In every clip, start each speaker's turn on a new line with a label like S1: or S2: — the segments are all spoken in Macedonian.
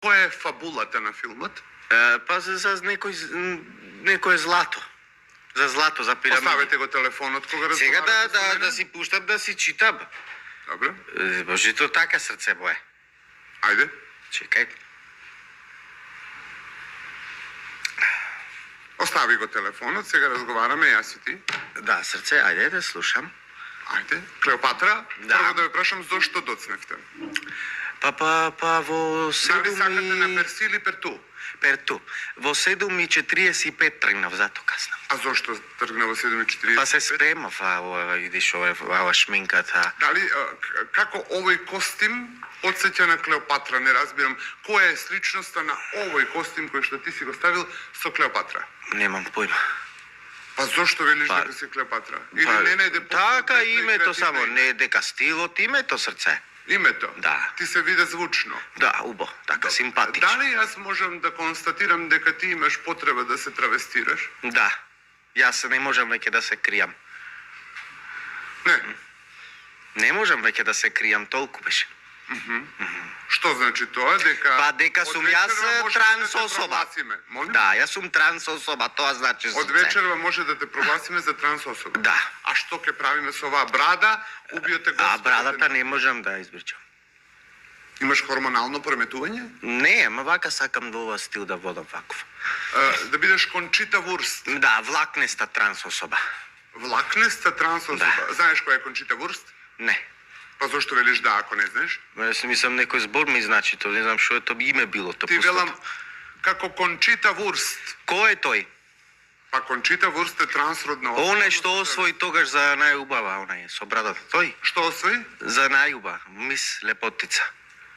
S1: Која е фабулата на филмот?
S2: Па за некое злато. За злато, за пирамиди.
S1: Оставете го телефонот кога
S2: Сега
S1: разговарате
S2: да си пуштам да си читам.
S1: Добро.
S2: Божито така срце бое.
S1: Ајде.
S2: Чекај.
S1: Остави го телефонот, сега разговараме јас и ти.
S2: Да, срце, ајде да слушам.
S1: Ајде. Клеопатра,
S2: Да.
S1: прво да ве прашам зошто доцневте?
S2: Па во
S1: Дали сакате на
S2: 7
S1: перси или перту?
S2: Перту. Во 7:45 тргнав, зато каснав.
S1: А зошто тргна во 7:40?
S2: Па се спремав, видиш, ова шминката.
S1: Дали како овој костим потсеќа на Клеопатра? Не разбирам која е сличноста на овој костим кој што ти си го ставил со Клеопатра.
S2: Немам појма.
S1: Па зошто велиш
S2: Па-
S1: дека си Клеопатра? Или не најде
S2: Така името само, не дека стилот, името срце.
S1: Името?
S2: Да.
S1: Ти се виде звучно.
S2: Да, убо, така симпатично.
S1: Дали јас можам да констатирам дека ти имаш потреба да се травестираш?
S2: Да. Јас не можам веќе да се кријам.
S1: Не.
S2: Не можам веќе да се кријам, толку беше.
S1: Што значи тоа? Дека
S2: Па дека
S1: од
S2: сум
S1: вечерва
S2: јас
S1: може
S2: транс
S1: да те
S2: особа.
S1: прогласиме. Молим?
S2: Да, јас сум транс особа, тоа значи
S1: Од
S2: срце.
S1: вечерва може да те прогласиме за транс особа.
S2: Да.
S1: А што ќе правиме со оваа брада? Убиоте го.
S2: А брадата не можам да избричам.
S1: Имаш хормонално преметување?
S2: Не, ама вака сакам во ова стил да водам ваков.
S1: Да бидеш Кончита Вурст.
S2: Да, влакнеста транс особа.
S1: Влакнеста транс особа.
S2: Да.
S1: Знаеш која е Кончита Вурст?
S2: Не.
S1: Па зошто велиш да ако не знаеш?
S2: Јас мислам некој збор ми значи тоа, не знам што е тоа име било тоа.
S1: Ти велам како Кончита Вурст.
S2: Кој е тој?
S1: Па Кончита Вурст е трансродна особа.
S2: Оне што освои тогаш за најубава, онај со брадата. Тој?
S1: Што освои?
S2: За најуба, мис лепотица.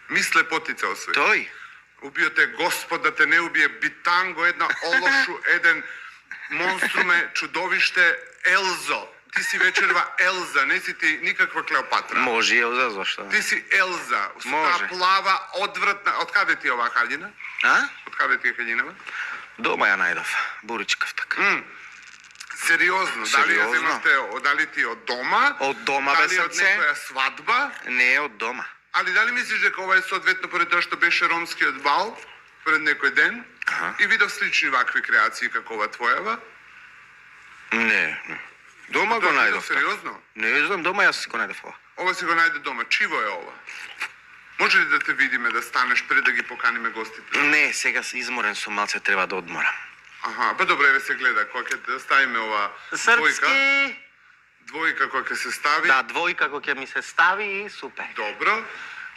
S1: Мис лепотица освои.
S2: Тој?
S1: Убиоте Господ да те не убие битанго, една олошу, еден монструме, чудовиште, Елзо. Ти си вечерва Елза, не си ти никаква Клеопатра.
S2: Може Елза, зашто?
S1: Ти си Елза, со
S2: Може.
S1: таа плава, одвратна. Од каде ти е оваа хаљина?
S2: А?
S1: Од каде ти е хаљинава?
S2: Дома ја најдов. Буричкав така.
S1: Сериозно, дали ја
S2: Сериозно?
S1: земавте, дали ти од дома?
S2: Од дома бе
S1: Дали од
S2: срце?
S1: некоја свадба?
S2: Не е од дома.
S1: Али дали мислиш дека ова е соодветно поред тоа што беше ромскиот бал пред некој ден?
S2: Аха.
S1: И видов слични вакви креации како ова твојава?
S2: Не. Дома го
S1: Тоа видов
S2: најдов.
S1: сериозно?
S2: Не знам, дома јас си го најдов ова.
S1: Ова си го најде дома. Чиво е ова? Може ли да те видиме, да станеш пред да ги поканиме гостите?
S2: Не, сега изморен сум, малце треба да одморам.
S1: Аха, па добре, еве се гледа, кога ќе да ставиме ова
S2: Српски!
S1: двојка кога ќе се стави.
S2: Да, двојка кога ќе ми се стави и супер.
S1: Добро.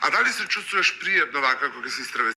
S1: А дали се чувствуваш пријатно вака кога се истраве?